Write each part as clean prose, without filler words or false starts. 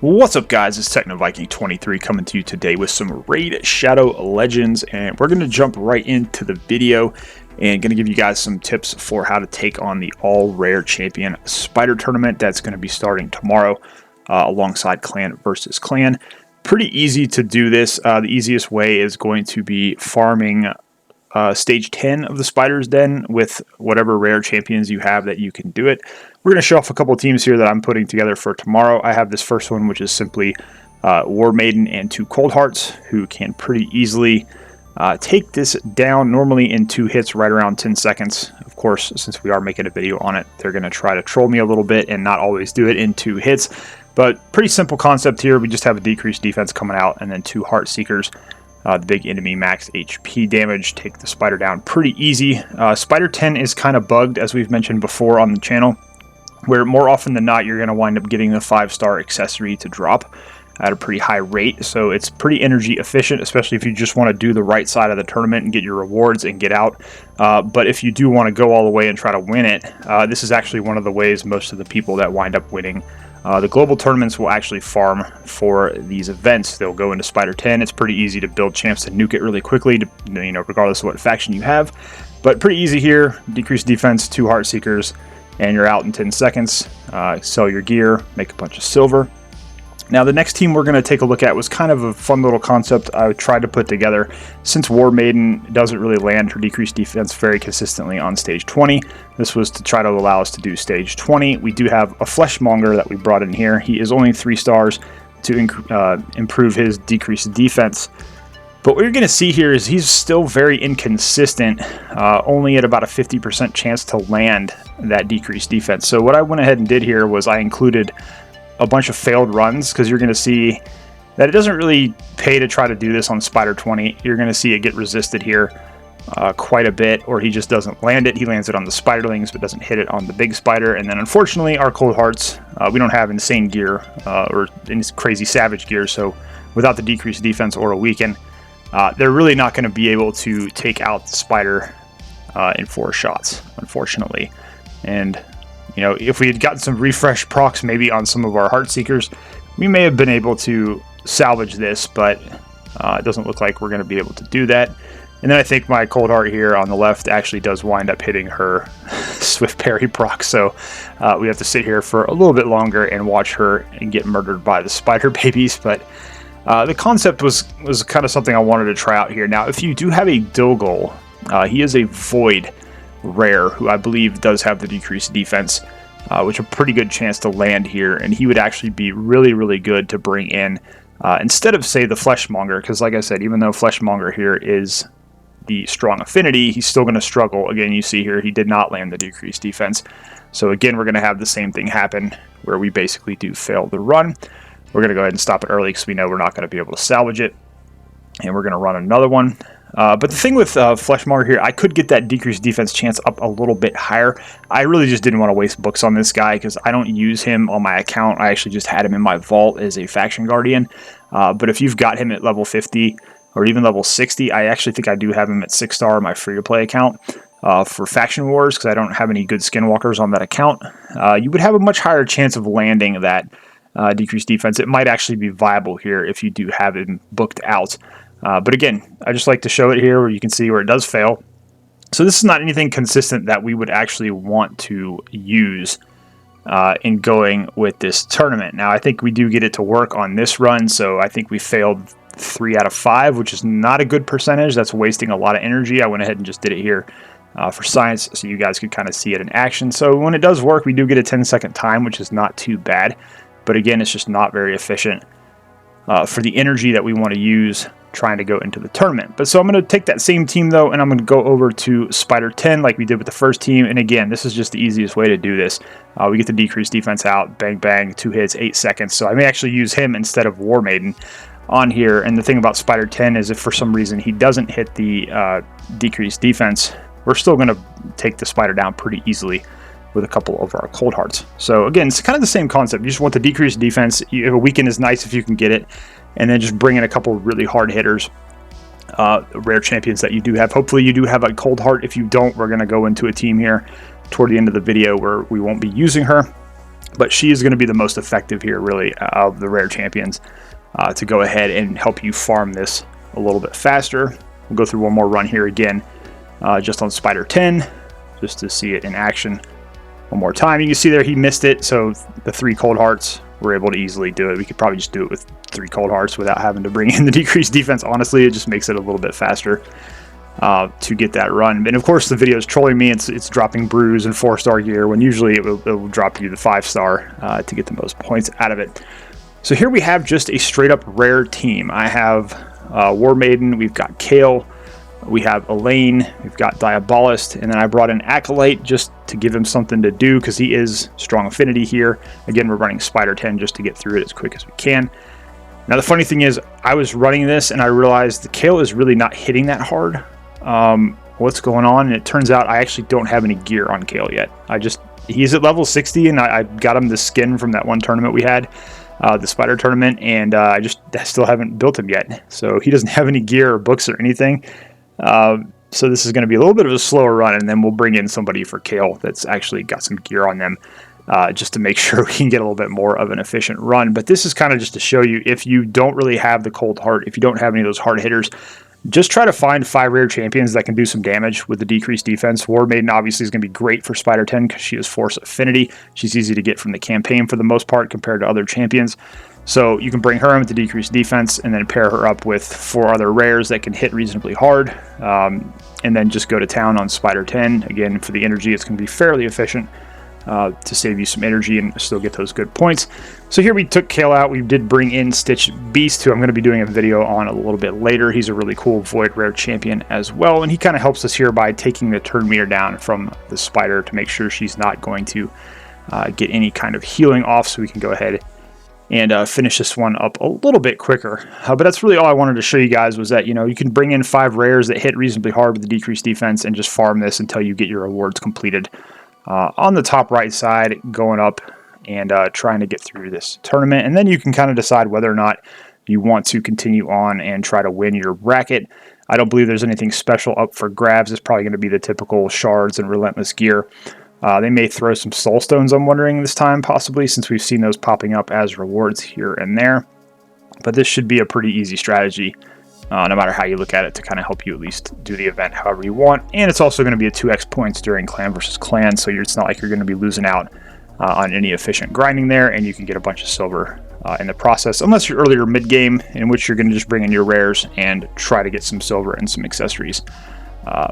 What's up, guys? It's TechnoViking23 coming to you today with some Raid Shadow Legends, and we're going to jump right into the video and going to give you guys some tips for how to take on the all rare champion spider tournament that's going to be starting tomorrow alongside clan versus clan. Pretty easy to do this. The easiest way is going to be farming stage 10 of the Spider's Den with whatever rare champions you have that you can do it. We're going to show off a couple of teams here that I'm putting together for tomorrow. I have this first one, which is simply War Maiden and 2 Cold Hearts, who can pretty easily take this down normally in 2 hits right around 10 seconds. Of course, since we are making a video on it, they're going to try to troll me a little bit and not always do it in 2 hits. But pretty simple concept here. We just have a decreased defense coming out and then 2 Heart Seekers. The big enemy max HP damage, take the spider down pretty easy. Spider 10 is kind of bugged, as we've mentioned before on the channel, where more often than not you're going to wind up getting the 5-star accessory to drop at a pretty high rate. So it's pretty energy efficient, especially if you just want to do the right side of the tournament and get your rewards and get out. But if you do want to go all the way and try to win it, this is actually one of the ways most of the people that wind up winning the global tournaments will actually farm for these events. They'll go into Spider 10. It's pretty easy to build champs to nuke it really quickly, regardless of what faction you have. But pretty easy here. Decrease defense, 2 Heart Seekers, and you're out in 10 seconds. Sell your gear, make a bunch of silver. Now, the next team we're going to take a look at was kind of a fun little concept I tried to put together. Since War Maiden doesn't really land her decreased defense very consistently on stage 20, this was to try to allow us to do stage 20. We do have a Fleshmonger that we brought in here. He is only 3 stars to improve his decreased defense. But what you're going to see here is he's still very inconsistent, only at about a 50% chance to land that decreased defense. So what I went ahead and did here was I included a bunch of failed runs, because you're going to see that it doesn't really pay to try to do this on Spider 20. You're going to see it get resisted here quite a bit, or he just doesn't land it. He lands it on the Spiderlings but doesn't hit it on the big spider. And then unfortunately our Cold Hearts, we don't have insane gear or any crazy savage gear, so without the decreased defense or a weaken, they're really not going to be able to take out the spider in 4 shots, unfortunately. And if we had gotten some refresh procs maybe on some of our Heart Seekers, we may have been able to salvage this, but it doesn't look like we're going to be able to do that. And then I think my Cold Heart here on the left actually does wind up hitting her Swift Parry proc, so we have to sit here for a little bit longer and watch her and get murdered by the spider babies. But the concept was kind of something I wanted to try out here. Now, if you do have a Dilgul, he is a Void rare who I believe does have the decreased defense, which a pretty good chance to land here, and he would actually be really good to bring in instead of, say, the Fleshmonger, because like I said, even though Fleshmonger here is the strong affinity, he's still going to struggle. Again, you see here he did not land the decreased defense, so again we're going to have the same thing happen where we basically do fail the run. We're going to go ahead and stop it early because we know we're not going to be able to salvage it, and we're going to run another one. But the thing with Fleshmonger here, I could get that decreased defense chance up a little bit higher. I really just didn't want to waste books on this guy because I don't use him on my account. I actually just had him in my vault as a faction guardian. But if you've got him at level 50 or even level 60, I actually think I do have him at 6-star on my free-to-play account for faction wars, because I don't have any good skinwalkers on that account. You would have a much higher chance of landing that decreased defense. It might actually be viable here if you do have him booked out. But again, I just like to show it here where you can see where it does fail. So this is not anything consistent that we would actually want to use in going with this tournament. Now, I think we do get it to work on this run, so I think we failed 3 out of 5, which is not a good percentage. That's wasting a lot of energy. I went ahead and just did it here for science so you guys could kind of see it in action. So when it does work, we do get a 10-second time, which is not too bad. But again, it's just not very efficient for the energy that we want to use trying to go into the tournament. But so I'm going to take that same team though, and I'm going to go over to Spider 10 like we did with the first team. And again, this is just the easiest way to do this. We get the decreased defense out, bang bang, 2 hits, 8 seconds. So I may actually use him instead of War Maiden on here. And the thing about Spider 10 is if for some reason he doesn't hit the decreased defense, we're still going to take the spider down pretty easily with a couple of our Cold Hearts. So again, it's kind of the same concept. You just want the decreased defense. A weaken is nice if you can get it, and then just bring in a couple of really hard hitters, rare champions that you do have. Hopefully you do have a Cold Heart. If you don't, we're going to go into a team here toward the end of the video where we won't be using her. but she is going to be the most effective here, really, of the rare champions, to go ahead and help you farm this a little bit faster. We'll go through one more run here again, just on Spider 10, just to see it in action one more time. You can see there he missed it, so the 3 cold hearts, we're able to easily do it. We could probably just do it with 3 cold hearts without having to bring in the decreased defense. Honestly, it just makes it a little bit faster to get that run. And of course, the video is trolling me. It's dropping brews and 4-star gear when usually it will drop you the 5-star to get the most points out of it. So here we have just a straight up rare team. I have War Maiden, we've got Kale, we have Elaine, we've got Diabolist, and then I brought in Acolyte just to give him something to do because he is strong affinity here. Again, we're running Spider 10 just to get through it as quick as we can. Now the funny thing is, I was running this and I realized the Kale is really not hitting that hard. What's going on? And it turns out I actually don't have any gear on Kale yet. He's at level 60 and I got him the skin from that one tournament we had, the Spider tournament, and I still haven't built him yet. So he doesn't have any gear or books or anything. So this is going to be a little bit of a slower run, and then we'll bring in somebody for Kale that's actually got some gear on them, just to make sure we can get a little bit more of an efficient run. But this is kind of just to show you, if you don't really have the cold heart, if you don't have any of those hard hitters, just try to find 5 rare champions that can do some damage with the decreased defense. War Maiden obviously is going to be great for Spider 10 because she has Force Affinity. She's easy to get from the campaign for the most part compared to other champions. So you can bring her in with the decreased defense and then pair her up with 4 other rares that can hit reasonably hard. And then just go to town on Spider 10. Again, for the energy, it's going to be fairly efficient to save you some energy and still get those good points. So here we took Kale out. We did bring in Stitch Beast, who I'm going to be doing a video on a little bit later. He's a really cool Void Rare champion as well. And he kind of helps us here by taking the turn meter down from the Spider to make sure she's not going to get any kind of healing off, so we can go ahead and finish this one up a little bit quicker. But that's really all I wanted to show you guys, was that, you know, you can bring in 5 rares that hit reasonably hard with the decreased defense and just farm this until you get your rewards completed on the top right side, going up and trying to get through this tournament. And then you can kind of decide whether or not you want to continue on and try to win your bracket. I don't believe there's anything special up for grabs. It's probably going to be the typical shards and relentless gear. They may throw some soul stones, I'm wondering, this time, possibly, since we've seen those popping up as rewards here and there. But this should be a pretty easy strategy, no matter how you look at it, to kind of help you at least do the event however you want. And it's also going to be a 2x points during clan versus clan, so it's not like you're going to be losing out on any efficient grinding there, and you can get a bunch of silver in the process, unless you're earlier mid-game, in which you're going to just bring in your rares and try to get some silver and some accessories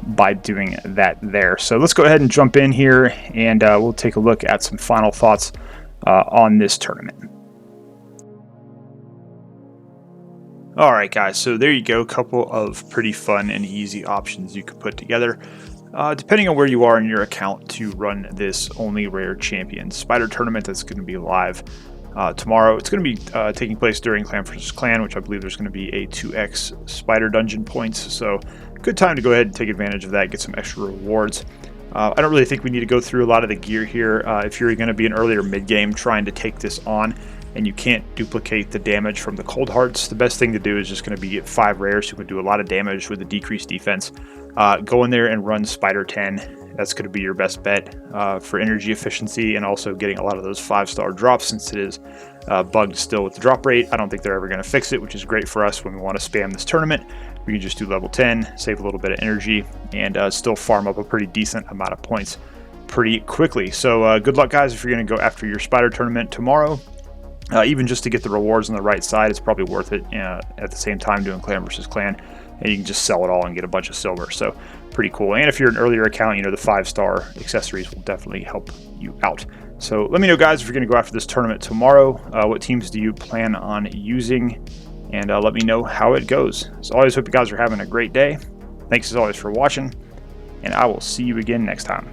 by doing that there. So let's go ahead and jump in here, and we'll take a look at some final thoughts on this tournament. Alright guys, so there you go, a couple of pretty fun and easy options you could put together, depending on where you are in your account, to run this only rare champion Spider tournament that's going to be live tomorrow. It's going to be taking place during Clan vs. Clan, which I believe there's going to be a 2x Spider dungeon points, so good time to go ahead and take advantage of that, get some extra rewards. I don't really think we need to go through a lot of the gear here. If you're going to be an earlier mid-game trying to take this on and you can't duplicate the damage from the cold hearts, the best thing to do is just going to be get 5 rares who can do a lot of damage with the decreased defense. Go in there and run Spider 10. That's going to be your best bet for energy efficiency and also getting a lot of those 5-star drops, since it is bugged still with the drop rate. I don't think they're ever going to fix it, which is great for us when we want to spam this tournament. We can just do level 10, save a little bit of energy, and still farm up a pretty decent amount of points pretty quickly. So good luck, guys, if you're going to go after your Spider tournament tomorrow. Even just to get the rewards on the right side, it's probably worth it at the same time doing Clan versus Clan. And you can just sell it all and get a bunch of silver. So pretty cool. And if you're an earlier account, you know, the 5-star accessories will definitely help you out. So let me know, guys, if you're going to go after this tournament tomorrow. What teams do you plan on using? And let me know how it goes. As always, hope you guys are having a great day. Thanks as always for watching, and I will see you again next time.